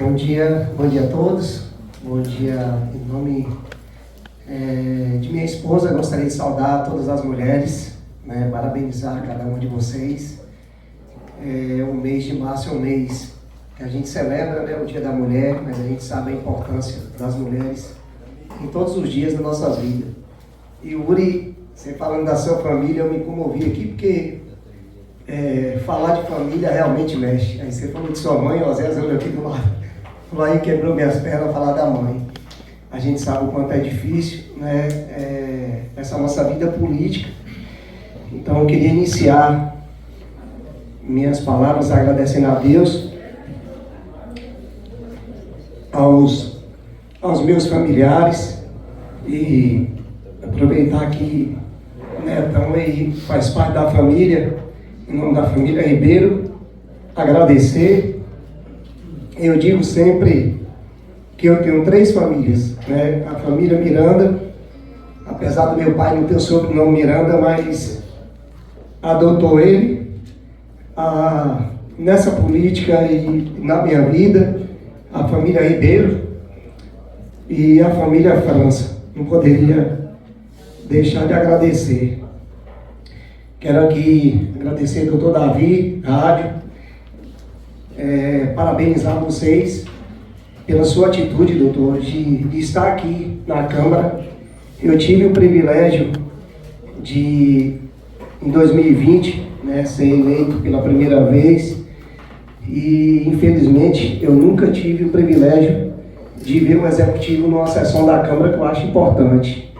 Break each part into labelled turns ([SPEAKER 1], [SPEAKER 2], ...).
[SPEAKER 1] Bom dia a todos. Bom dia em nome de minha esposa. Gostaria de saudar todas as mulheres, parabenizar cada uma de vocês. O mês de março é um mês que a gente celebra, o Dia da Mulher, mas a gente sabe a importância das mulheres em todos os dias da nossa vida. E Uri, você falando da sua família, eu me comovi aqui porque falar de família realmente mexe. Aí você falou de sua mãe, às vezes eu aqui do lado. Falou aí, quebrou minhas pernas falar da mãe. A gente sabe o quanto é difícil, essa nossa vida política. Então eu queria iniciar minhas palavras agradecendo a Deus, aos meus familiares, e aproveitar que Netão aí faz parte da família, em nome da família Ribeiro, agradecer. Eu digo sempre que eu tenho 3 famílias, a família Miranda, apesar do meu pai não ter o sobrenome Miranda, mas adotou ele nessa política e na minha vida, a família Ribeiro e a família França. Não poderia deixar de agradecer. Quero aqui agradecer ao Dr. Davi, rádio, parabenizar vocês pela sua atitude, doutor, de estar aqui na Câmara. Eu tive o privilégio de, em 2020, ser eleito pela primeira vez, e infelizmente eu nunca tive o privilégio de ver o Executivo numa sessão da Câmara, que eu acho importante.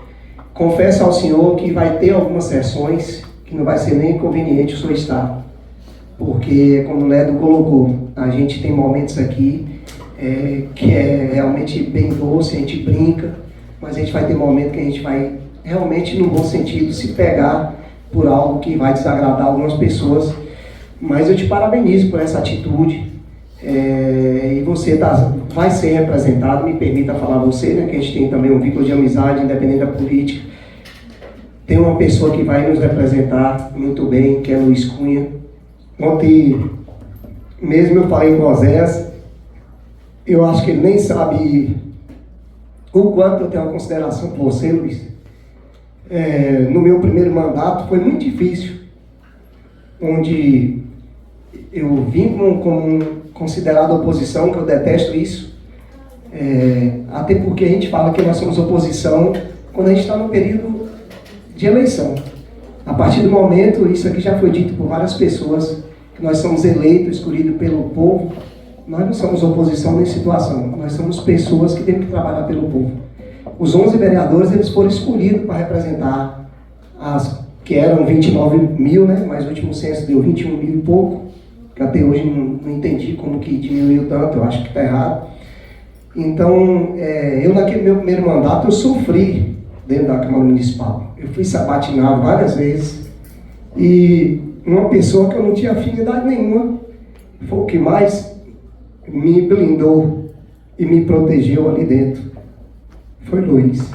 [SPEAKER 1] Confesso ao senhor que vai ter algumas sessões que não vai ser nem conveniente o senhor estar, porque, como o Ledo colocou, a gente tem momentos aqui que é realmente bem doce, a gente brinca, mas a gente vai ter momentos que a gente vai realmente, no bom sentido, se pegar por algo que vai desagradar algumas pessoas. Mas eu te parabenizo por essa atitude, e você vai ser representado. Me permita falar você, que a gente tem também um vínculo de amizade, independente da política. Tem uma pessoa que vai nos representar muito bem, que é Luiz Cunha. Ontem mesmo eu falei com o Oséias, eu acho que ele nem sabe o quanto eu tenho uma consideração por você, Luiz. No meu primeiro mandato foi muito difícil, onde eu vim como considerado oposição, que eu detesto isso, até porque a gente fala que nós somos oposição quando a gente está no período de eleição. A partir do momento, isso aqui já foi dito por várias pessoas, que nós somos eleitos, escolhidos pelo povo. Nós não somos oposição nem situação, nós somos pessoas que temos que trabalhar pelo povo. Os 11 vereadores, eles foram escolhidos para representar que eram 29 mil, mas o último censo deu 21 mil e pouco, que até hoje não entendi como que diminuiu tanto, eu acho que está errado. Então, eu naquele meu primeiro mandato, eu sofri dentro da Câmara Municipal. Eu fui sabatinado várias vezes, e uma pessoa que eu não tinha afinidade nenhuma foi o que mais me blindou e me protegeu ali dentro. Foi Luiz.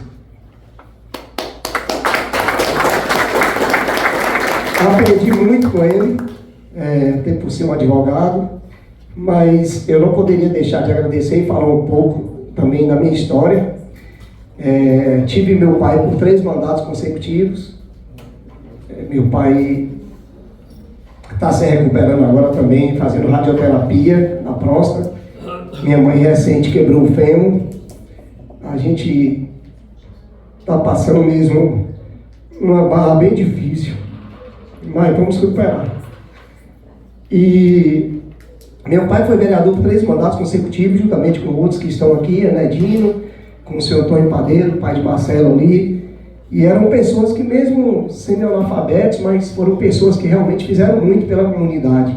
[SPEAKER 1] Aprendi muito com ele, até por ser um advogado, mas eu não poderia deixar de agradecer e falar um pouco também da minha história. Tive meu pai por 3 mandatos consecutivos. Meu pai está se recuperando agora também, fazendo radioterapia na próstata. Minha mãe recente quebrou o fêmur. A gente está passando mesmo uma barra bem difícil, mas vamos superar. E meu pai foi vereador por 3 mandatos consecutivos, juntamente com outros que estão aqui, Dino, com o senhor Antônio Padeiro, pai de Marcelo ali. E eram pessoas que, mesmo sendo analfabetos, mas foram pessoas que realmente fizeram muito pela comunidade.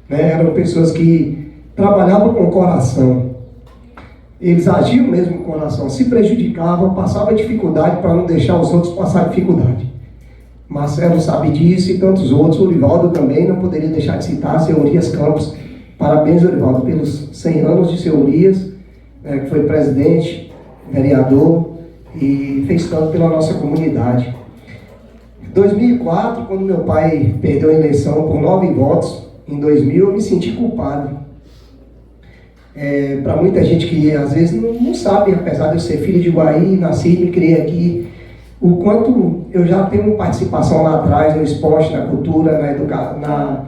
[SPEAKER 1] Eram pessoas que trabalhavam com o coração. Eles agiam mesmo com o coração, se prejudicavam, passavam dificuldade para não deixar os outros passar dificuldade. Marcelo sabe disso e tantos outros. O Orivaldo também, não poderia deixar de citar, seu Urias Campos. Parabéns, Orivaldo, pelos 100 anos de seu Urias, que foi presidente, vereador, e fez tanto pela nossa comunidade. Em 2004, quando meu pai perdeu a eleição por 9 votos, em 2000 eu me senti culpado. Para muita gente que às vezes não sabe, apesar de eu ser filho de Iguaí, nasci e me criei aqui, o quanto eu já tenho participação lá atrás no esporte, na cultura, na educação,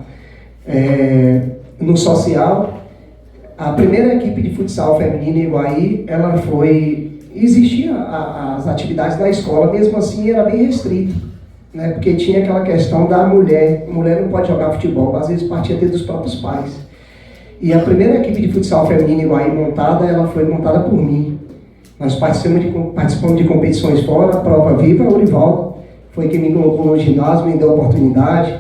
[SPEAKER 1] no social. A primeira equipe de futsal feminina em Iguaí, ela existia as atividades na escola, mesmo assim era bem restrito, né? Porque tinha aquela questão da mulher não pode jogar futebol, às vezes partia até dos próprios pais. E a primeira equipe de futsal feminina em Iguaí montada, ela foi montada por mim. Nós participamos de competições fora, a prova viva, o Olivaldo foi quem me colocou no ginásio, me deu a oportunidade,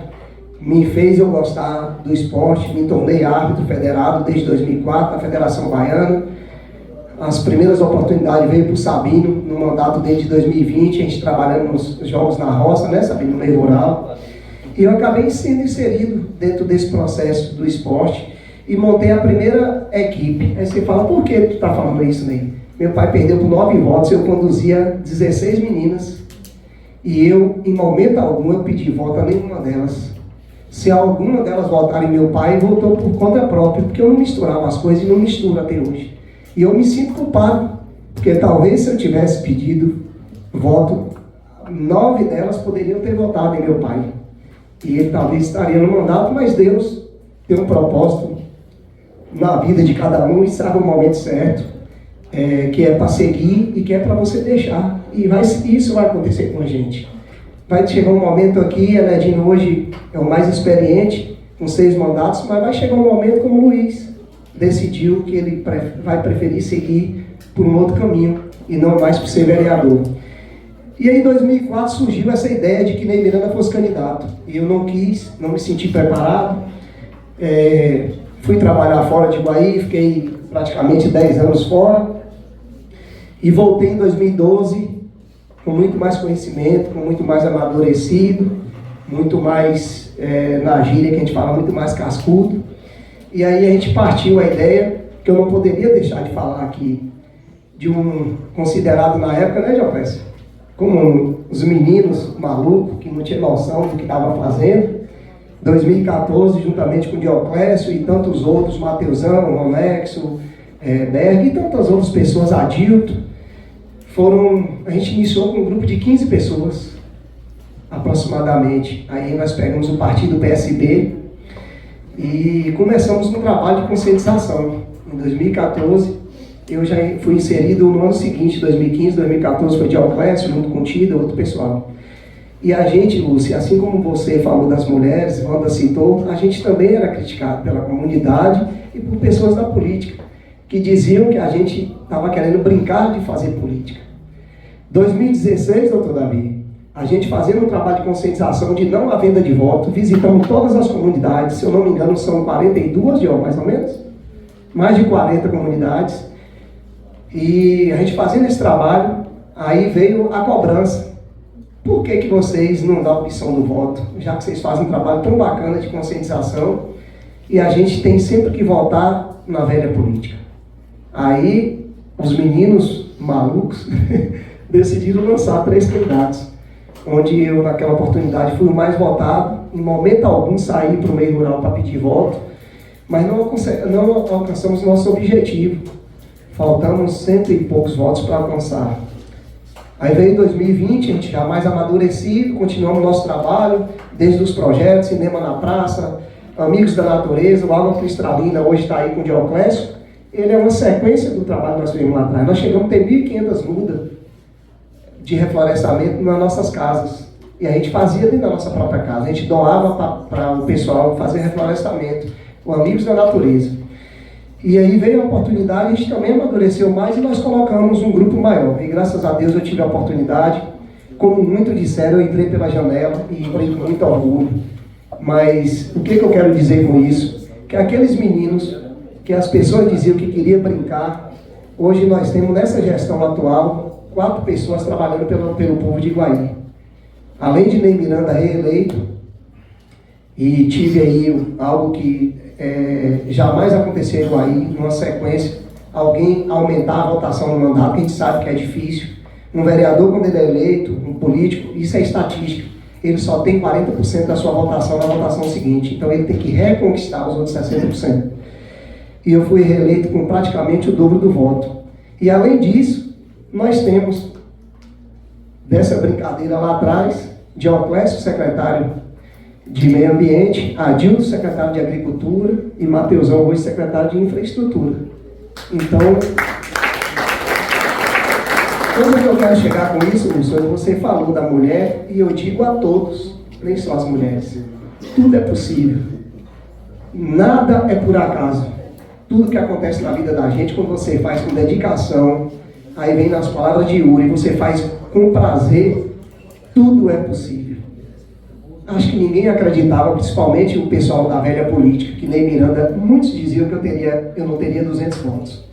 [SPEAKER 1] me fez eu gostar do esporte, me tornei árbitro federado desde 2004 na Federação Baiana. As primeiras oportunidades veio para o Sabino, no mandato desde 2020, a gente trabalhando nos jogos na roça, né, Sabino, no meio rural. E eu acabei sendo inserido dentro desse processo do esporte e montei a primeira equipe. Aí você fala, por que tu está falando isso, Ney? Meu pai perdeu por 9 votos, eu conduzia 16 meninas e eu, em momento algum, eu pedi voto a nenhuma delas. Se alguma delas votarem meu pai, votou por conta própria, porque eu não misturava as coisas e não misturo até hoje. E eu me sinto culpado, porque talvez se eu tivesse pedido voto, 9 delas poderiam ter votado em meu pai. E ele talvez estaria no mandato, mas Deus tem um propósito na vida de cada um e sabe o momento certo, que é para seguir e que é para você deixar. E isso vai acontecer com a gente. Vai chegar um momento aqui, a Nedinho hoje é o mais experiente, com 6 mandatos, mas vai chegar um momento como o Luiz decidiu que ele vai preferir seguir por um outro caminho e não mais por ser vereador. E aí em 2004 surgiu essa ideia de que Ney Miranda fosse candidato. E eu não quis, não me senti preparado. Fui trabalhar fora de Iguaí, fiquei praticamente 10 anos fora. E voltei em 2012 com muito mais conhecimento, com muito mais amadurecido, muito mais, na gíria que a gente fala, muito mais cascudo. E aí a gente partiu a ideia, que eu não poderia deixar de falar aqui, de um considerado na época, né, Dioclésio? Como os meninos malucos, que não tinham noção do que estava fazendo. 2014, juntamente com o Dioclésio e tantos outros, Mateusão, Romexo, Berg e tantas outras pessoas, Adilto, a gente iniciou com um grupo de 15 pessoas, aproximadamente. Aí nós pegamos o partido PSB e começamos um trabalho de conscientização. Em 2014, eu já fui inserido no ano seguinte, 2015, 2014, foi Dioclésio, junto com o Tida, outro pessoal. E a gente, Lúcia, assim como você falou das mulheres, Wanda citou, a gente também era criticado pela comunidade e por pessoas da política, que diziam que a gente estava querendo brincar de fazer política. 2016, doutor Davi, a gente fazendo um trabalho de conscientização de não a venda de voto, visitamos todas as comunidades, se eu não me engano são 42, mais ou menos, mais de 40 comunidades, e a gente fazendo esse trabalho, aí veio a cobrança. Por que vocês não dão a opção do voto, já que vocês fazem um trabalho tão bacana de conscientização e a gente tem sempre que votar na velha política? Aí, os meninos malucos decidiram lançar 3 candidatos, onde eu, naquela oportunidade, fui o mais votado, em momento algum saí para o meio rural para pedir voto, mas não alcançamos nosso objetivo, faltamos 100 e poucos votos para alcançar. Aí veio 2020, a gente já mais amadurecido, continuamos nosso trabalho, desde os projetos, Cinema na Praça, Amigos da Natureza, o Água Cristalina hoje está aí com o Dioclésio. Ele é uma sequência do trabalho que nós fizemos lá atrás. Nós chegamos a ter 1.500 mudas de reflorestamento nas nossas casas. E a gente fazia dentro da nossa própria casa. A gente doava para o pessoal fazer reflorestamento, o Amigos da Natureza. E aí veio a oportunidade, a gente também amadureceu mais e nós colocamos um grupo maior. E graças a Deus eu tive a oportunidade. Como muito disseram, eu entrei pela janela e entrei com muito orgulho. Mas o que eu quero dizer com isso? Que aqueles meninos, que as pessoas diziam que queriam brincar, hoje nós temos nessa gestão atual 4 pessoas trabalhando pelo povo de Iguaí. Além de Ney Miranda reeleito, e tive aí algo que jamais aconteceu em Iguaí, numa sequência, alguém aumentar a votação no mandato, que a gente sabe que é difícil. Um vereador, quando ele é eleito, um político, isso é estatística, ele só tem 40% da sua votação na votação seguinte, então ele tem que reconquistar os outros 60%. e eu fui reeleito com praticamente o dobro do voto. E além disso, nós temos dessa brincadeira lá atrás, Dioclésio, secretário de Meio Ambiente, Adildo, secretário de Agricultura, e Mateusão, hoje secretário de Infraestrutura. Então, onde eu quero chegar com isso, Wilson, você falou da mulher, e eu digo a todos, nem só as mulheres, tudo é possível. Nada é por acaso. Tudo que acontece na vida da gente, quando você faz com dedicação, aí vem nas palavras de Yuri, você faz com prazer, tudo é possível. Acho que ninguém acreditava, principalmente o pessoal da velha política, que nem Miranda, muitos diziam que eu não teria 200 votos.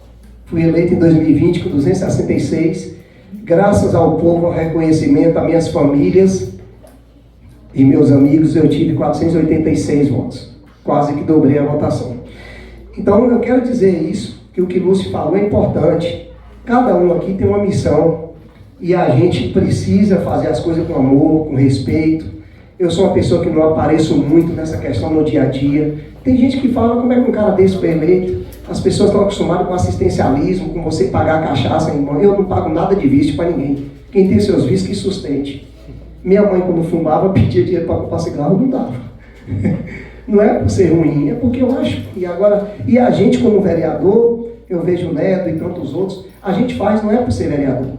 [SPEAKER 1] Fui eleito em 2020 com 266, graças ao povo, ao reconhecimento, às minhas famílias e meus amigos, eu tive 486 votos. Quase que dobrei a votação. Então, eu quero dizer isso, que o que Lúcio falou é importante. Cada um aqui tem uma missão e a gente precisa fazer as coisas com amor, com respeito. Eu sou uma pessoa que não apareço muito nessa questão no dia a dia. Tem gente que fala, como é que um cara desse foi eleito? As pessoas estão acostumadas com assistencialismo, com você pagar cachaça, irmão. Eu não pago nada de vício para ninguém. Quem tem seus vícios, que sustente. Minha mãe, quando fumava, pedia dinheiro para comprar cigarro, não dava. Não é por ser ruim, é porque eu acho. E a gente, como vereador, eu vejo o Neto e tantos outros, a gente faz, não é por ser vereador.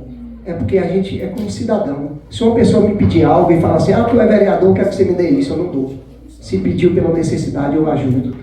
[SPEAKER 1] É porque a gente é como cidadão. Se uma pessoa me pedir algo e falar assim, tu é vereador, eu quero que você me dê isso, eu não dou. Se pediu pela necessidade, eu ajudo.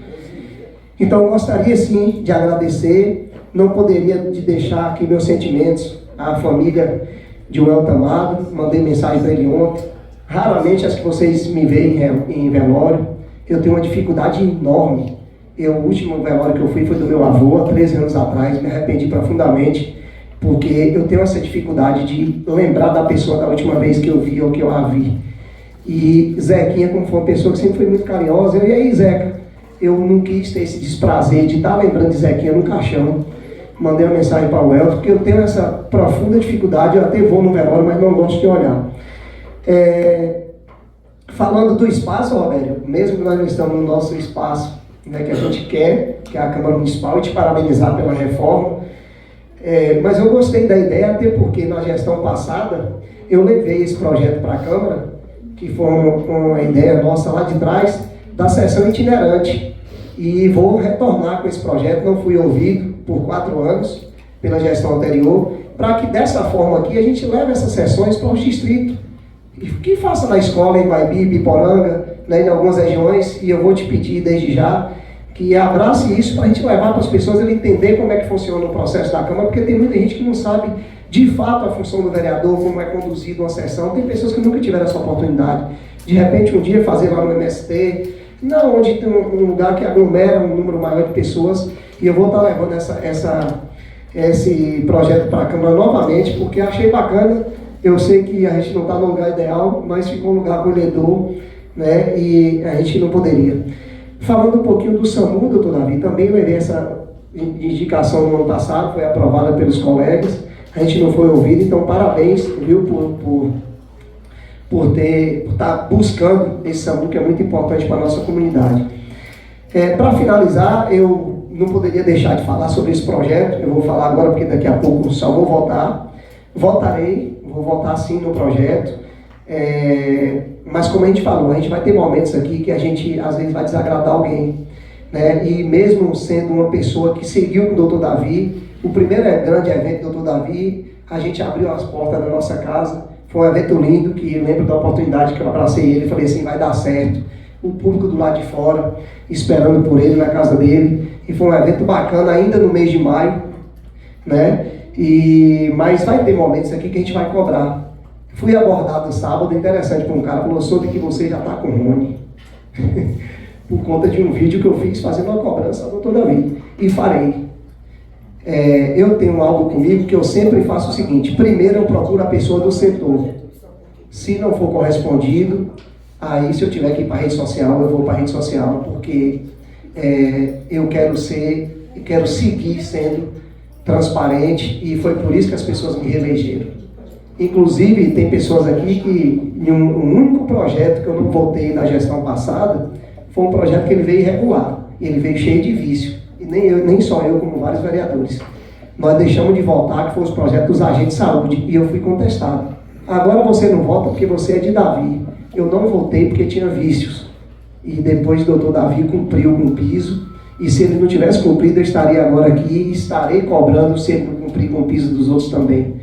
[SPEAKER 1] Então, eu gostaria sim de agradecer, não poderia de deixar aqui meus sentimentos à família de Welton Amado, mandei mensagem para ele ontem. Raramente as que vocês me veem em velório, eu tenho uma dificuldade enorme. O último velório que eu fui foi do meu avô, há 13 anos atrás, me arrependi profundamente, porque eu tenho essa dificuldade de lembrar da pessoa da última vez que eu vi ou que eu a vi. E Zequinha, como foi uma pessoa que sempre foi muito carinhosa, e aí, Zeca, eu não quis ter esse desprazer de estar lembrando de Zequinha no caixão. Mandei uma mensagem para o Welton, porque eu tenho essa profunda dificuldade, eu até vou no velório, mas não gosto de olhar. Falando do espaço, Robério, mesmo que nós não estamos no nosso espaço, né, que a gente quer, que é a Câmara Municipal, e te parabenizar pela reforma, mas eu gostei da ideia, até porque na gestão passada eu levei esse projeto para a Câmara, que foi uma ideia nossa lá de trás, da sessão itinerante, e vou retornar com esse projeto. Não fui ouvido por 4 anos pela gestão anterior, para que dessa forma aqui a gente leve essas sessões para os distritos, e que faça na escola em Guaibi, Biporanga, né, em algumas regiões, e eu vou te pedir desde já que abrace isso para a gente levar para as pessoas ele entender como é que funciona o processo da Câmara, porque tem muita gente que não sabe de fato a função do vereador, como é conduzida uma sessão. Tem pessoas que nunca tiveram essa oportunidade. De repente um dia fazer lá no MST, não, onde tem um lugar que aglomera um número maior de pessoas, e eu vou estar levando esse projeto para a Câmara novamente, porque achei bacana. Eu sei que a gente não está no lugar ideal, mas ficou um lugar acolhedor, né, e a gente não poderia. Falando um pouquinho do SAMU, doutor Davi, também levei essa indicação no ano passado, foi aprovada pelos colegas, a gente não foi ouvido, então parabéns, viu, por estar buscando esse SAMU, que é muito importante para a nossa comunidade. Para finalizar, eu não poderia deixar de falar sobre esse projeto. Eu vou falar agora porque daqui a pouco só vou votar. Vou votar sim no projeto. Mas como a gente falou, a gente vai ter momentos aqui que a gente às vezes vai desagradar alguém, né? E mesmo sendo uma pessoa que seguiu com o doutor Davi, o primeiro grande evento do doutor Davi, a gente abriu as portas da nossa casa. Foi um evento lindo, que eu lembro da oportunidade que eu abracei ele e falei assim, vai dar certo. O público do lado de fora, esperando por ele na casa dele. E foi um evento bacana, ainda no mês de maio, né? Mas vai ter momentos aqui que a gente vai cobrar. Fui abordado sábado, interessante, por um cara, falou, soube que você já está com o Rony. Por conta de um vídeo que eu fiz fazendo uma cobrança ao doutor Davi. E farei. Eu tenho algo comigo que eu sempre faço o seguinte: primeiro eu procuro a pessoa do setor. Se não for correspondido, aí se eu tiver que ir para a rede social, eu vou para a rede social, porque eu quero seguir sendo transparente, e foi por isso que as pessoas me reelegeram. Inclusive, tem pessoas aqui que, em um único projeto que eu não votei na gestão passada, foi um projeto que ele veio irregular, ele veio cheio de vício. e nem só eu, como vários vereadores. Nós deixamos de votar, que foi os projetos dos agentes de saúde, e eu fui contestado. Agora você não vota porque você é de Davi. Eu não votei porque tinha vícios. E depois o doutor Davi cumpriu com o piso, e se ele não tivesse cumprido, eu estaria agora aqui e estarei cobrando se ele não cumprir com o piso dos outros também.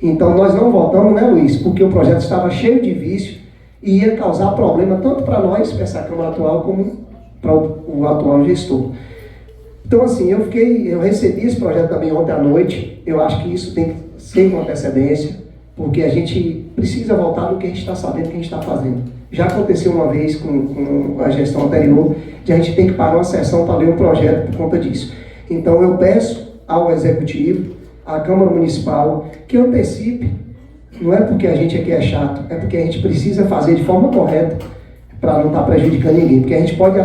[SPEAKER 1] Então nós não votamos, né, Luiz? Porque o projeto estava cheio de vício e ia causar problema tanto para nós, para essa Câmara atual, como para o atual gestor. Então assim, eu recebi esse projeto também ontem à noite. Eu acho que isso tem que ser com antecedência, porque a gente precisa voltar no que a gente está sabendo, o que a gente está fazendo. Já aconteceu uma vez com a gestão anterior, de a gente tem que parar uma sessão para ler um projeto por conta disso. Então eu peço ao Executivo, à Câmara Municipal, que antecipe. Não é porque a gente aqui é chato, é porque a gente precisa fazer de forma correta para não estar prejudicando ninguém. Porque a gente pode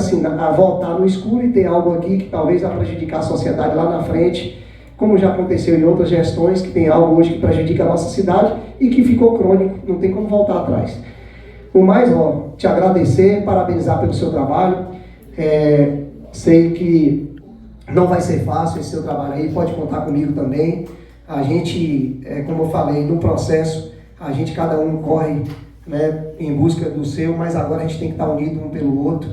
[SPEAKER 1] voltar no escuro e ter algo aqui que talvez vá prejudicar a sociedade lá na frente, como já aconteceu em outras gestões, que tem algo hoje que prejudica a nossa cidade e que ficou crônico, não tem como voltar atrás. O mais, te agradecer, parabenizar pelo seu trabalho. Sei que não vai ser fácil esse seu trabalho aí, pode contar comigo também. A gente, como eu falei, no processo, cada um corre, né, em busca do seu, mas agora a gente tem que estar unido um pelo outro.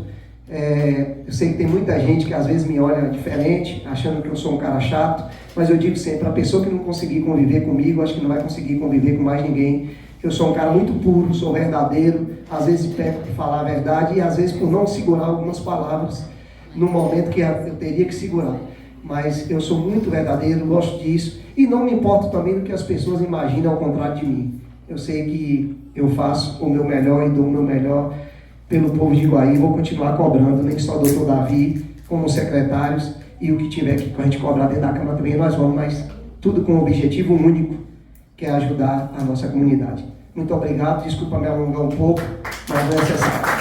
[SPEAKER 1] Eu sei que tem muita gente que às vezes me olha diferente, achando que eu sou um cara chato, mas eu digo sempre, a pessoa que não conseguir conviver comigo, acho que não vai conseguir conviver com mais ninguém. Eu sou um cara muito puro, sou verdadeiro, às vezes peco de falar a verdade e às vezes por não segurar algumas palavras no momento que eu teria que segurar. Mas eu sou muito verdadeiro, gosto disso e não me importo também do que as pessoas imaginam ao contrário de mim. Eu sei que eu faço o meu melhor e dou o meu melhor pelo povo de Iguaí, vou continuar cobrando, nem só o doutor Davi, como os secretários, e o que tiver que a gente cobrar dentro da Câmara também nós vamos, mas tudo com um objetivo único, que é ajudar a nossa comunidade. Muito obrigado, desculpa me alongar um pouco, mas é necessário.